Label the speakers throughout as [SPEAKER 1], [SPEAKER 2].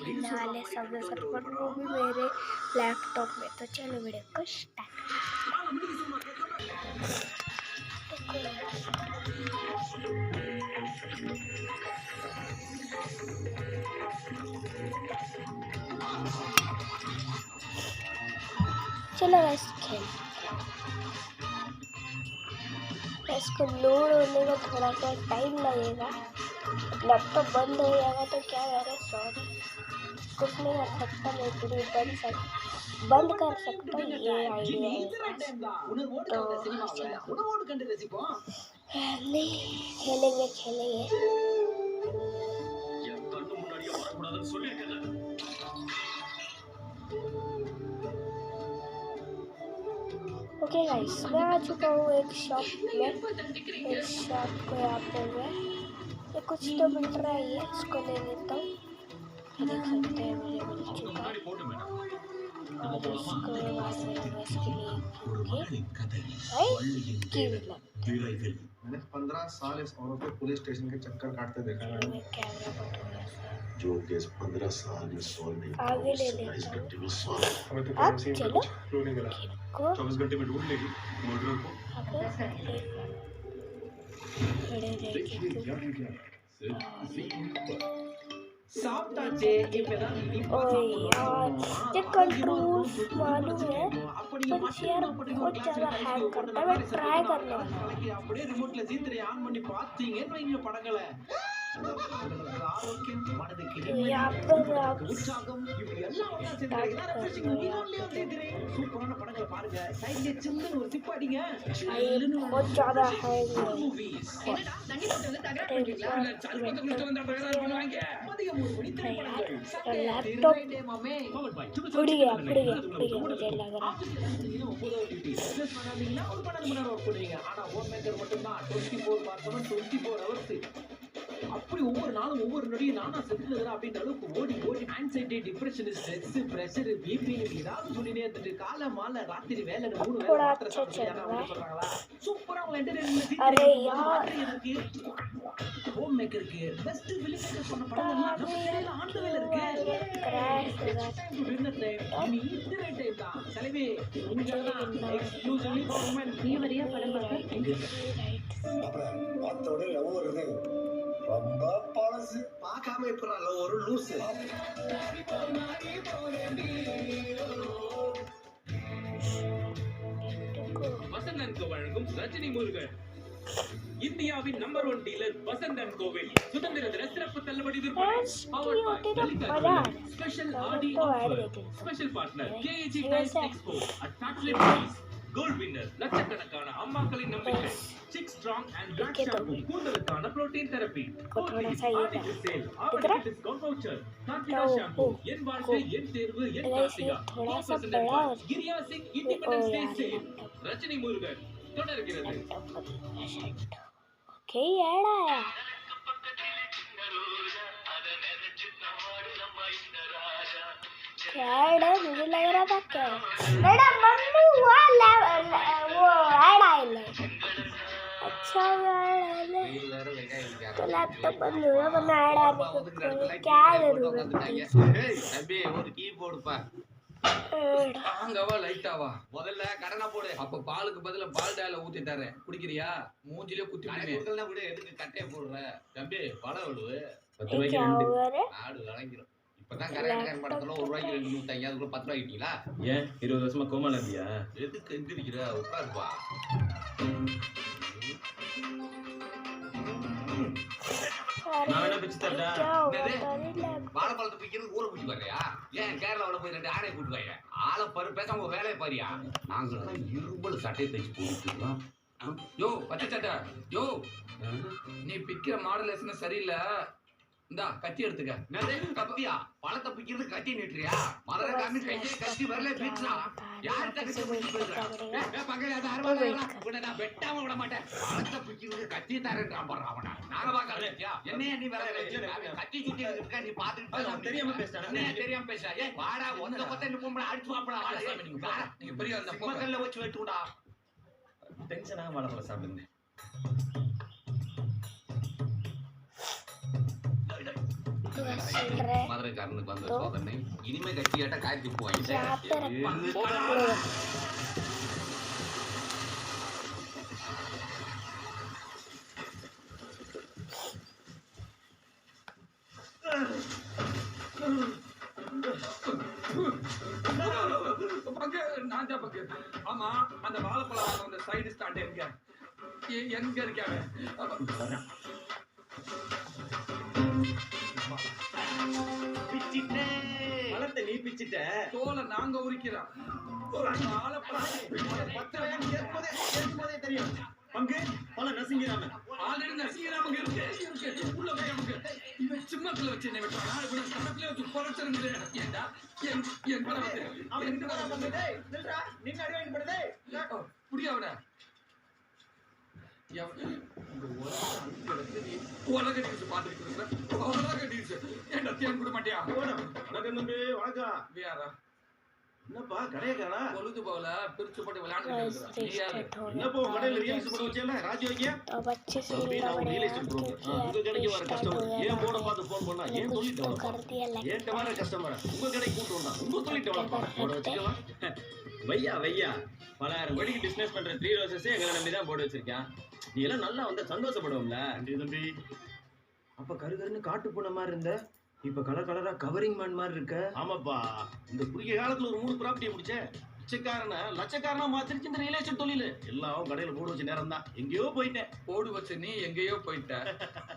[SPEAKER 1] खेलने वाले Subway server, वो भी मेरे लैपटॉप में। तो चलो वीडियो को स्टार्ट। चलो गाइस खेल। इसको लोड होने में थोड़ा सा टाइम लगेगा। लैपटॉप बंद हो जाएगा तो क्या करें, सॉरी कुछ नहीं कर सकता। मैं पूरी बंद कर सकता हूँ, ये आइडिया है। तो नहीं खेलेंगे ओके गाइस, मैं आ चुका हूँ एक शॉप में। इस शॉप को यहाँ पे मैं ये कुछ तो मिल रहा है, ये इसको ले लेता हूँ। देख सकते हैं मुझे मिल चुका है। और इसको बाद में मैं इसके लिए
[SPEAKER 2] मैंने 15 साल इस औरत को पुलिस स्टेशन के चक्कर काटते देखा है।
[SPEAKER 1] कैमरा को थोड़ा सा
[SPEAKER 2] जो केस 15 साल में सॉल्व नहीं हुआ,
[SPEAKER 1] आगे ले
[SPEAKER 2] 27
[SPEAKER 1] लेता
[SPEAKER 2] घंटे में सॉल्व।
[SPEAKER 1] हूँ। अब चलो
[SPEAKER 2] 24 घंटे में ढूंढ लेगी मर्डर को।
[SPEAKER 1] कंट्रोल मालूम है, पर यार बहुत ज़्यादा हैंग करता है। मैं ट्राई करने वाला यहाँ पर आप बहुत ज़्यादा हैंग लैपटॉप उड़ गया मुझे लग रहा।
[SPEAKER 3] அப்படி ஒவ்வொரு நாளும் ஒவ்வொரு நொடியும் நானா செத்துறதா அப்படின்ற அளவுக்கு ஓடி ஓடி anxiety, depression, stress, pressure, BP ஏதாவது சொல்லினே இருந்துட்டு காலை மாலை ராத்திரி வேலை 3 வேலை மாத்திரை சொல்றாங்களா? சூப்பரா உங்க என்டர்டெயின்மென்ட் ஹோம் மேக்கருக்கு பெஸ்ட் ஃபிலிம் மேக்கர் சொன்ன படங்கள்லாம் நம்ம சேனல்ல ஆன் வேல இருக்கு. நீ இந்த ரைட் தான் தலைவே நீங்க தான் எக்ஸ்க்ளூசிவ்லி ஃபார் women. நீ வரியா படம் பார்க்க
[SPEAKER 2] அத்தோட எவ்வளவு ரொம்ப பழசு பார்க்காம இப்பறால ஒரு லூசு.
[SPEAKER 3] வசந்த் & கோ வழங்கும் ரஜினி முருகன். இந்தியாவின் நம்பர் 1 டீலர் வசந்த் & கோவில் சுதந்திர தின சிறப்பு தள்ளுபடி விற்பனை. Powered by Lalitha special Aadi offer. Special partner KAG tiles expo at factory price. Gold winner லட்சக்கணக்கான அம்மாக்களின் நம்பிக்கை. Chik strong and black shampoo கூந்தலுக்கான protein therapy. Sale offer discount voucher. Karthika shampoo என் வாழ்க்கை என் தேர்வு என் கார்த்திகா. கிரியா சிங் Independence Day sale. Rajini Murugan தொடர்கிறது.
[SPEAKER 1] ओके ऐड आया ऐड है, मुझे लग रहा था क्या मेरा मन नहीं हुआ वो ऐड आया नहीं। अच्छा ऐड आया तो लैपटॉप बंद हुआ, वरना ऐड आने को क्या जरूरत थी।
[SPEAKER 3] अबे ஒரு கீபோர்டு பா ஆங்கவா லைட்டாவா முதல்ல கடனா போடு. அப்ப பாலுக்கு பதிலா பால் டால ஊத்தி தரேன், குடிக்கிறியா? மூஞ்சிலே குத்தி விடுவேன். குடிக்கலாம் விடு, எதுக்கு கட்டைய போடுற? தம்பி பழம் விடு. 10 ரூபாய்க்கு 2 ஆடு வளைங்கிரும். இப்பதான் கரெக்ட் படத்துல 1 ரூபாய்க்கு 2 150 அதுக்குள்ள 10 ரூபாய் ஆயிட்டீங்களா? ஏன் 20 வருஷமா கோமால இருந்தியா? எதுக்கு எந்திரிக்கிற? உட்காருப்பா. நான் என்ன பிச்சு தட்டா? வாழைப்பழத்தை பிக்கிறது ஊரை பிடிச்சி வரலையா? ஏன் கேரளாவில் போய் 2 ஆடை கூட்டு வாங்க. ஆளை பரு பேசாம உங்க வேலையை பாரியா? நாங்கள் இரும்பல் சட்டையை தைச்சு போட்டுருக்கோம். யோ பச்சை சட்டை யோ, நீ பிக்கிற மாடலேஷன் சரியில்லை. இந்தா கத்தி எடுத்துக்க. கத்தியா? பழத்தை பிக்கிறது கத்தி நீட்டுறியா? மதுரை காமி கையை கத்தி வரல பீச்சா. யார்கிட்ட கத்தி நான் வெட்டாம விட மாட்டேன். பழத்தை பிக்கிறது கத்தி தரேன்றான் பாரு அவனை. நாங்க பாக்கல என்னைய நீ வேற கத்தி சுத்தி இருக்கா? நீ பாத்துட்டு தெரியாம பேசுறேன். என்ன தெரியாம பேச? ஏன் வாடா ஒந்த பத்த நீ பொம்பளை அடிச்சு வாப்படா. நீங்க பெரிய அந்த பொம்மக்கல்ல வச்சு வெட்டுடா. டென்ஷனாக வாழைப்பழம் சாப்பிடுங்க.
[SPEAKER 1] रहे
[SPEAKER 4] மதுரைக்காரனுக்கு வந்த சோதனை இனிமே கட்டியாட்ட காய்ச்சி போவாங்க
[SPEAKER 1] यहाँ पे रखेंगे
[SPEAKER 3] பங்கு நான் தான் பங்கு. ஆமா அந்த வாழைப்பழம் அந்த சைடு ஸ்டாண்ட் எங்க இருக்காங்க?
[SPEAKER 4] பழத்தை நீ பிச்சிட்ட
[SPEAKER 3] தோலை நாங்க உரிக்கிறோம்.
[SPEAKER 4] வாழைப்பழம் தெரியும் பங்கு பல நசுங்கிறாம
[SPEAKER 3] ஆல்ரெடி நசிக்கிறாம இருக்கு உள்ள போய் நமக்கு இவன் சிம்மத்துல வச்சு என்ன வெட்டுறானா? இவன் கணக்குல வச்சு குறைச்சிருந்து ஏண்டா என் கூட வந்து புரியாவட உலக நியூஸ் பாத்துக்கிட்டு உலக நியூஸ் ஏண்டா தேன் கூட மாட்டியா?
[SPEAKER 4] வணக்கம் தம்பி வணக்கம்
[SPEAKER 3] வேறா
[SPEAKER 4] என்னப்பா கடையக்காரா
[SPEAKER 3] பொழுது போல பிரிச்சு போட்டு விளையாண்டு
[SPEAKER 4] என்னப்பா உங்க கடையில ரியல்ஸ் போட வச்சல ராஜயோகியா
[SPEAKER 1] अब अच्छे से
[SPEAKER 4] தம்பி நான்
[SPEAKER 1] बढ़िया
[SPEAKER 4] ரியல் எஸ்டேட் புரோக்கர் உங்க கடைக்கு வர கஸ்டமர் ஏன் போட பார்த்து ஃபோன் பண்ணா ஏன்
[SPEAKER 1] कुछ
[SPEAKER 4] தொழில்
[SPEAKER 1] तो
[SPEAKER 4] டெவலப்
[SPEAKER 1] कर दिया
[SPEAKER 4] ஏன் வர கஸ்டமர் உங்க கடைக்கு கூட்டு வந்தா உங்க தொழில் டெவலப் போட வச்சுக்கலாம்
[SPEAKER 5] வையா வையா பலாயிரம் கோடிக்கு பிசினஸ் பண்ற 3 ரோசஸ் எங்களை நம்பி தான் போட்டு வச்சிருக்கேன். நீ எல்லாம் நல்லா வந்தா சந்தோஷப்படுவோம்ல.
[SPEAKER 4] நன்றி தம்பி
[SPEAKER 5] அப்ப கருகருன்னு காட்டு போன மாதிரி இருந்த இப்ப கலர் கலரா கவரிங் மேன் மாதிரி இருக்க.
[SPEAKER 4] ஆமாப்பா இந்த குறுகிய காலத்துல ஒரு 3 ப்ராப்பர்ட்டியை முடிச்சேன் பிச்சைக்காரனை லட்சக்காரனா மாத்திருச்சு இந்த ரியல் எஸ்டேட் தொழில் எல்லாம் கடையில போட வச்ச நேரம் தான் எங்கேயோ போயிட்டேன்
[SPEAKER 3] போடு வச்ச நீ எங்கேயோ போயிட்ட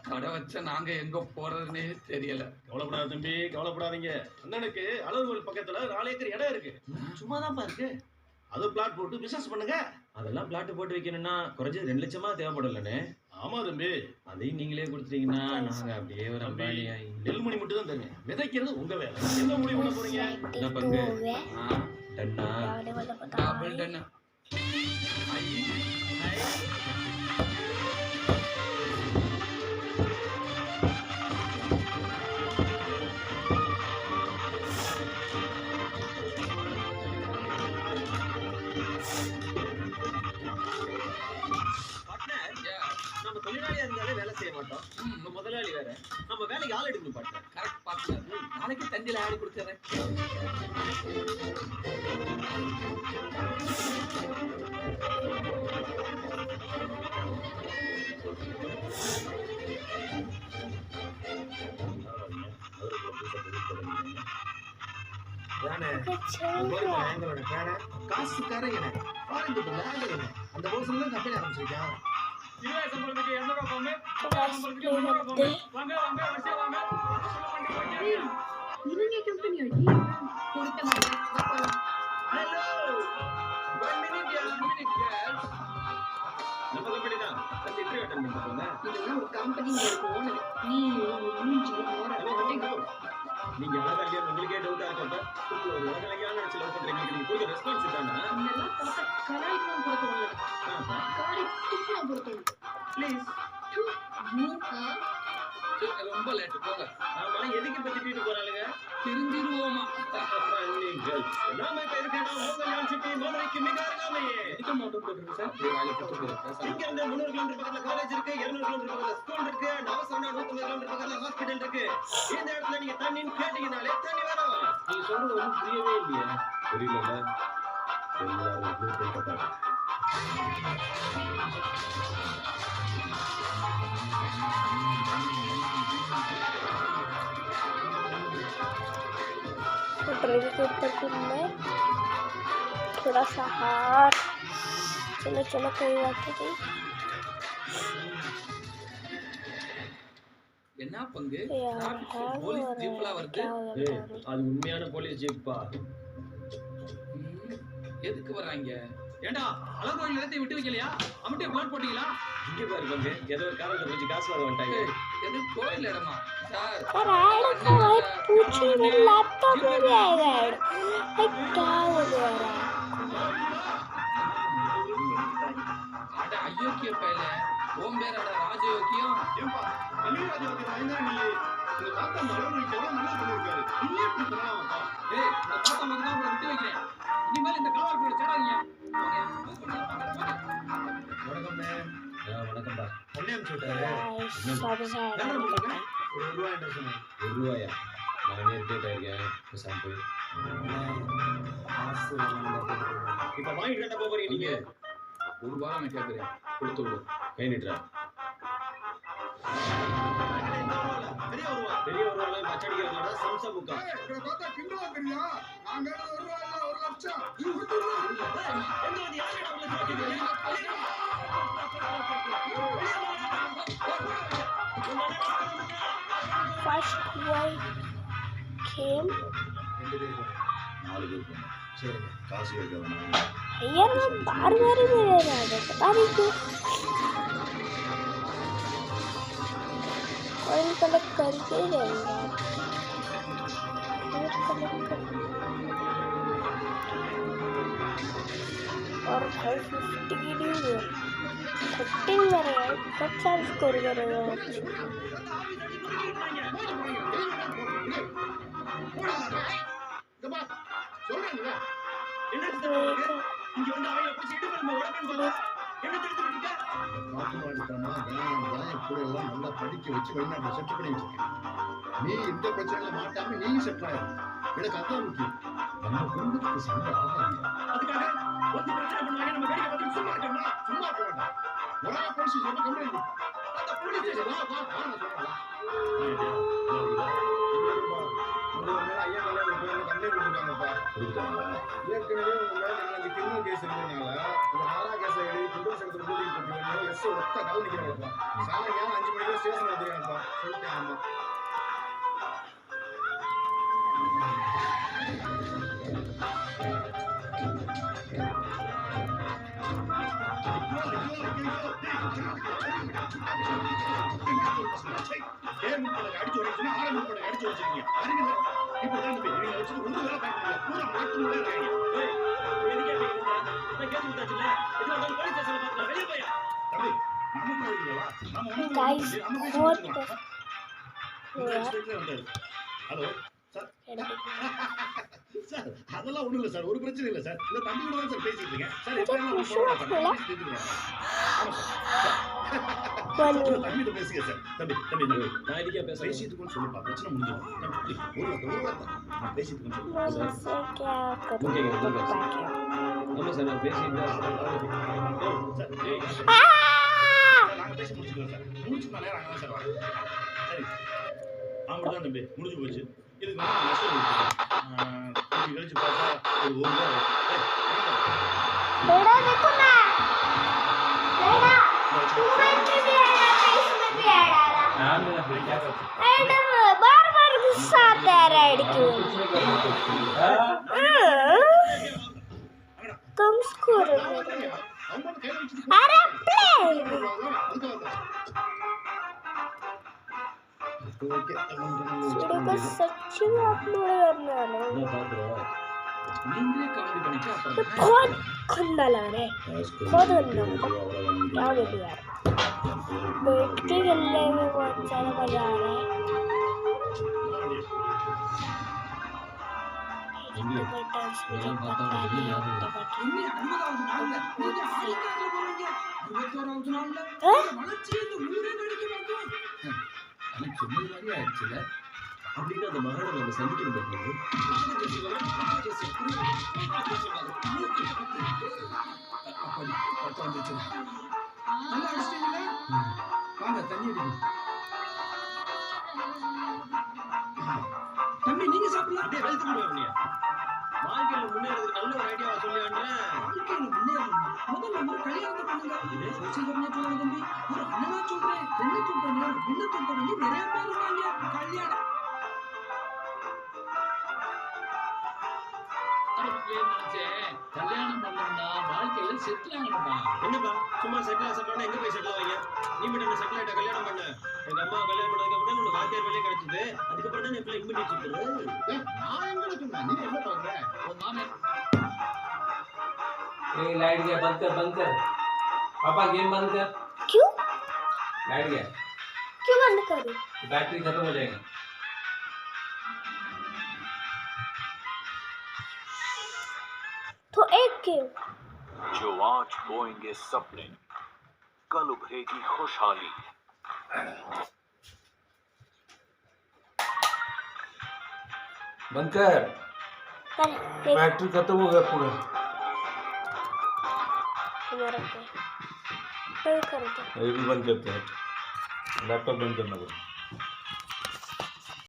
[SPEAKER 3] கடை வச்ச நாங்க எங்க போறதுன்னே தெரியல.
[SPEAKER 4] கவலைப்படாத தம்பி கவலைப்படாதீங்க அண்ணனுக்கு அலுவல் பக்கத்துல 4 ஏக்கர் இடம் இருக்கு சும்மாதான்ப்பா இருக்கு அது பிளாட் போட்டு பிசினஸ் பண்ணுங்க.
[SPEAKER 5] அதெல்லாம் பிளாட் போட்டு வைக்கணும்னா குறைஞ்சது 2 லட்சமா தேவைப்படலனே.
[SPEAKER 4] ஆமா தம்பி
[SPEAKER 5] அதையும் நீங்களே கொடுத்துட்டீங்கன்னா நாங்க அப்படியே ஒரு அம்பானி ஆகி
[SPEAKER 4] நெல்மணி மட்டும் தான் தருங்க விதைக்கிறது உங்க வேலை என்ன முடிவு பண்ண போறீங்க?
[SPEAKER 5] என்ன பங்கு
[SPEAKER 1] हो गया
[SPEAKER 5] டன்னா
[SPEAKER 1] वाले वाला बता
[SPEAKER 3] டபுள் டன்
[SPEAKER 5] நம்ம தொழிலாளியா இருந்தாலே வேலை செய்ய மாட்டோம். நம்ம முதலாளி வேற நம்ம வேலைக்கு ஆள் எடுக்கணும் பாட்டு.
[SPEAKER 3] கரெக்ட் பாத்து நாளைக்கு தண்ணியில ஆடி கொடுத்துறேன்.
[SPEAKER 2] எங்களோட பேரை காசுக்காரன் என ஃபாரின் லேண்ட் அந்த போர்ஷன்ல தான் கம்பெனி ஆரம்பிச்சிருக்கான்.
[SPEAKER 3] இருபது சம்பளத்துக்கு 200 ரூபாய் போமே சம்பளத்துக்கு 300 ரூபாய் போமே வாங்க வாங்க வரிசையா வாங்க
[SPEAKER 6] இவங்க கம்பெனி அடி கொடுத்த மாதிரி
[SPEAKER 3] ஹலோ 1 மினிட் யா மினிட்
[SPEAKER 5] நம்ம கம்பெனி தான் இன்டர்வியூ அட்டெண்ட் பண்ணிட்டு போங்க.
[SPEAKER 6] இதெல்லாம் ஒரு கம்பெனிங்க இருக்கு ஓனர் நீ மூஞ்சி ஓர
[SPEAKER 5] நீங்க அழகா இல்லையா உங்களுக்கே டவுட்டா இருக்கப்ப உங்களுக்கு ஒரு அழகான நினைச்சு லவ் பண்றீங்க நீங்க கொடுக்க ரெஸ்பான்ஸ் தானே.
[SPEAKER 6] இதெல்லாம் பார்த்தா கலாய்க்கலாம் கொடுக்கணும் காரி துப்புலாம் கொடுக்கணும்
[SPEAKER 3] ப்ளீஸ் ரொம்ப லேட் போங்க.
[SPEAKER 5] ஆமா எதுக்கு இப்ப திட்டிட்டு போறாளுங்க?
[SPEAKER 3] திருந்திருவோமா
[SPEAKER 5] நீங்கள் நாம இப்ப இருக்கோம் மோகன்லால் சிட்டி மதுரைக்கு மிக அருகாமையே.
[SPEAKER 3] இதுக்கு மட்டும் போட்டுருக்கு சார் அப்படியே வாயில போட்டு பேசலாம்.
[SPEAKER 5] இங்க இருந்து 300 கிலோமீட்டர் பக்கத்துல காலேஜ் இருக்கு 200 கிலோமீட்டர் பக்கத்துல ஸ்கூல் இருக்கு அவசரம்னா 150 கிலோமீட்டர் பக்கத்துல ஹாஸ்பிடல் இருக்கு. இந்த இடத்துல நீங்க தண்ணின்னு கேட்டீங்கனாலே தண்ணி வரும்.
[SPEAKER 3] நீ சொல்றது ஒன்றும் புரியவே இல்லையே.
[SPEAKER 5] புரியல எல்லாரும் ப்ளூ டேக் பாருங்க.
[SPEAKER 1] ट्रेन के ऊपर घूमना है थोड़ा सा हाथ चलो चलो कोई बात नहीं
[SPEAKER 3] என்ன பங்கு
[SPEAKER 1] यार
[SPEAKER 3] traffic
[SPEAKER 1] है
[SPEAKER 3] போலீஸ் ஜீப்ல வருது.
[SPEAKER 5] ஏய் அது உண்மையான போலீஸ் ஜீப்பா.
[SPEAKER 3] எதுக்கு வர்றாங்க? ஏண்டா அழகு கோயில் இடத்தை விட்டு வைக்கலையா? அமட்டே பிளாட் போட்டீங்களா?
[SPEAKER 5] இங்க பாரு பங்கு ஏதோ ஒரு காரணத்தை வச்சு காசு வாங்க வந்துட்டாங்க.
[SPEAKER 3] எது கோயில் இடமா சார்?
[SPEAKER 1] पर आड़ को भाई पूछी में लैपटॉप में भी आएगा ऐड क्या हो रहा है
[SPEAKER 3] அட ஐயோக்கிய பையல ஓம் பேரடா ராஜயோக்கியம்.
[SPEAKER 4] ஏன்பா வெளிராஜ்யத்துக்கு பயந்தா நீ உங்க தாத்தா மலர்கிட்ட நல்லா பண்ணிருக்காரு நீ எப்படி பண்ணலாம்ப்பா
[SPEAKER 3] ஏய் நான் தாத்தா மகன் தான் விட்டு வைக்கிறேன். இனிமேல் இந்த கலவார் போட சேடாதீங்க.
[SPEAKER 2] வணக்கம்ண்ணே.
[SPEAKER 5] வணக்கம்பா.
[SPEAKER 2] பண்ணி அனுப்பிச்சு விட்டாரு.
[SPEAKER 1] गाइस सब साइड
[SPEAKER 2] ஒரு ரூபா என்ன சொன்னேன்?
[SPEAKER 7] ₹1 நானே இரிட்டேட் ஆயிருக்கேன். பேசாம போய்
[SPEAKER 2] காசு வாங்கினா
[SPEAKER 5] இப்ப வாங்கிட்டு கட்ட போறீங்க நீங்க.
[SPEAKER 7] ₹1 நான் கேட்குறேன். கொடுத்து விடு. கை நீட்டுறா.
[SPEAKER 5] பெரிய ஒருவா பச்சடிக்கிறதுல சம்சா புக்கா.
[SPEAKER 2] இத பார்த்தா கிண்டலா தெரியா? நான் மேல ஒரு ரூபா இல்ல 1 லட்சம். நீ கொடுத்துடுறா.
[SPEAKER 5] எங்க வந்து யாரடா உள்ள கேக்குறீங்க?
[SPEAKER 1] First one came.
[SPEAKER 4] 4 பேர் போனோம். சரி காசு கேட்கறேன்.
[SPEAKER 1] यार मैं बार बार ही मेरे आ गया पता नहीं क्यों कॉइन कलेक्ट करके ही रहेंगे और 550 की ड्यू है 15 मेरे हैं कब साल स्कोर करेगा
[SPEAKER 2] சொல்றேன்ல.
[SPEAKER 5] என்ன சொல்றீங்க? இங்க வந்து அவங்கள பிடிச்சி இடுப்புல நம்ம உடம்பு போல. என்ன தெரிஞ்சுட்டு இருக்க?
[SPEAKER 2] காட்டு மாடித்தனமா நான் கூட எல்லாம் நல்லா படிக்க வச்சு வெளிநாட்டுல செட் பண்ணி வச்சிருக்கேன். நீ இந்த பிரச்சனையில மாட்டாம நீ செட் ஆயிரு. எனக்கு அதான் முக்கியம். நம்ம குடும்பத்துக்கு சண்டை ஆகாது.
[SPEAKER 5] அதுக்காக வந்து பிரச்சனை பண்ணுவாங்க நம்ம வேடிக்கை பார்த்து சும்மா இருக்கோமா?
[SPEAKER 2] சும்மா இருக்க வேண்டாம். ஒரே போலீஸ் ஸ்டேஷன்ல கம்ப்ளைண்ட்.
[SPEAKER 5] அந்த போலீஸ் ஸ்டேஷன்
[SPEAKER 2] வா வா வா நான் சொல்றேன். ஐயா மேல ஒரு பேர்ல கம்ப்ளைண்ட் கொடுத்துருக்காங்கப்பா.
[SPEAKER 4] கொடுத்தாங்க.
[SPEAKER 2] ஏற்கனவே உங்க மேல எனக்கு கிரிமினல் கேஸ் இருந்ததுனால இந்த 6ஆம் கேஸ் எழுதி குண்டர் சங்கத்துல கூட்டிட்டு போறீங்க. எஸ் ஒத்த கவனிக்கிறாங்கப்பா. சாயங்காலம் 5 மணிக்கு ஸ்டேஷன் வந்துருக்காங்கப்பா. சொல்லிட்டேன் ஆமா.
[SPEAKER 4] அடிச்சு உடைச்சுன்னா ஆரம்பி அடிச்சு வச்சிருக்கீங்க. அறிவில்லை. இப்பதான் இந்த பேர் வச்சு ஒண்ணு வேலை பார்க்கல. பூரா மாட்டு முள்ளே இருக்காங்க.
[SPEAKER 5] எதுக்கே பேசுறீங்க? அதான் கேஸ் கொடுத்தாச்சுல. எதுக்கு வந்தாலும் போலீஸ் ஸ்டேஷன்ல பார்க்கலாம். வெளிய போயா.
[SPEAKER 4] தம்பி நம்ம கோயிலுங்களா? நம்ம ஒண்ணு
[SPEAKER 1] Guys,
[SPEAKER 4] நம்ம பேசி
[SPEAKER 1] what
[SPEAKER 4] முடிச்சுக்கலாம்.
[SPEAKER 1] the
[SPEAKER 4] ஸ்டேட்ல வந்தாரு. Hello sir.
[SPEAKER 1] heck?
[SPEAKER 4] சார் அதெல்லாம் ஒண்ணும் இல்ல சார். ஒரு பிரச்சனை இல்ல சார். இந்த தம்பி கூட தான் சார் பேசிட்டு இருக்கேன். சார்
[SPEAKER 1] இது
[SPEAKER 4] எப்ப
[SPEAKER 1] விஷயம் இல்ல.
[SPEAKER 4] தம்பி பேசுங்க சார். தம்பி தம்பி
[SPEAKER 5] நான் இதுக்கே பேசுறேன்.
[SPEAKER 4] பேசிட்டு சொல்லுப்பா. பிரச்சனை முடிஞ்சிடும். தம்பி ஒரு வார்த்தை நான் பேசிட்டு
[SPEAKER 1] मैंने
[SPEAKER 4] சொல்லுங்க.
[SPEAKER 1] से क्या करूँ
[SPEAKER 5] Okay,
[SPEAKER 1] तो
[SPEAKER 5] okay.
[SPEAKER 1] बाकी
[SPEAKER 5] ஆமா சார் நான் பேசிட்டு
[SPEAKER 4] சார் நாங்க பேசி முடிச்சுக்கிறோம் சார். முடிச்சுக்கலாம் நேரம் அங்கே தான் சார் வரோம். சரி ஆமாம் தம்பி முடிஞ்சு போச்சு. இதுக்கு வந்து நஷ்டம் கொடுத்துருக்கோம். கழிச்சு பார்த்தா ஒரு ரூபா
[SPEAKER 1] बेटा देखो ना बेटा तुम्हें भी आया इसमें भी आया मैडम बार बार गुस्सा आता है राइड क्यों कम स्कोर अरे प्ले वीडियो को सच्ची में अपलोड करने वाला हूँ
[SPEAKER 5] நான் பாக்குறேன். நீங்களே காமெடி பண்ணிட்டு
[SPEAKER 1] ये
[SPEAKER 5] அப்புறம்
[SPEAKER 1] बहुत गंदा लग रहा है बहुत गंदा क्या बोलूँ यार बैठ के खेलने में बहुत ज़्यादा मजा आ रहा है
[SPEAKER 5] இதெல்லாம் பார்த்தா உனக்கு என்ன ஞாபகம் வரும்?
[SPEAKER 6] இன்னும் 60வது நாள்ல நீங்க ஆளுக்காரல போறீங்க 61வது நாள்ல வளர்ச்சி இந்த ஊரே நடிக்க வைக்கும்.
[SPEAKER 5] எனக்கு சொன்னது மாதிரி ஆயிடுச்சுல. அப்படின்னு அந்த மகளை நம்ம சந்திக்கணும் பாருங்க.
[SPEAKER 6] நல்லா அடிச்சிட்டீங்களா? வாங்க தண்ணி அடிங்க. தம்பி நீங்க சாப்பிடலாம்.
[SPEAKER 5] அப்படியே வெளுத்து போடுவேன் அப்படியே. வாழ்க்கையில முன்னேறதுக்கு நல்ல ஒரு ஐடியாவா சொல்லியான்றேன்.
[SPEAKER 6] வாழ்க்கையில முன்னேறணும். முதல்ல ஒரு கல்யாணத்தை பண்ணுங்க. இதே சோசியல்னா சொல்லுங்க தம்பி. ஒரு அண்ணனா சொல்றேன். என்ன சொல்றேன்னா என்ன சொல்றேன் நிறைய பேர் இருக்காங்க. கல்யாணம்
[SPEAKER 3] கல்யாணம் பண்ணா வாழ்க்கையில செட்டில் ஆகணும்டா.
[SPEAKER 5] என்னப்பா சும்மா செட்டில் எங்க போய் செட்டில் ஆவீங்க? நீ மட்டும் என்ன செட்டில் ஆயிட்ட கல்யாணம் பண்ண? எங்க அம்மா கல்யாணம் பண்ணதுக்கு அப்புறம் உனக்கு வாத்தியார் வேலையே கிடைச்சது. அதுக்கப்புறம் தான் இப்ப இங்க பண்ணி வச்சுட்டு
[SPEAKER 2] நான் எங்க சொன்னேன்? நீ என்ன பண்ற?
[SPEAKER 3] உன் மாமன்
[SPEAKER 7] लाइट गया बंद कर पापा गेम बंद कर
[SPEAKER 1] क्यों
[SPEAKER 7] लाइट गया
[SPEAKER 1] क्यों बंद करूँ
[SPEAKER 7] बैटरी खत्म हो जाएगा
[SPEAKER 1] तो एक गेम
[SPEAKER 8] जो आज बोएंगे सपने कल उभरेगी खुशहाली।
[SPEAKER 7] बंद कर,
[SPEAKER 1] कर देख
[SPEAKER 7] बैटरी खत्म हो गया पूरा।
[SPEAKER 1] हमारा पे बंद कर दो।
[SPEAKER 7] ये भी बंद करते हैं, लैपटॉप बंद करना पड़ेगा।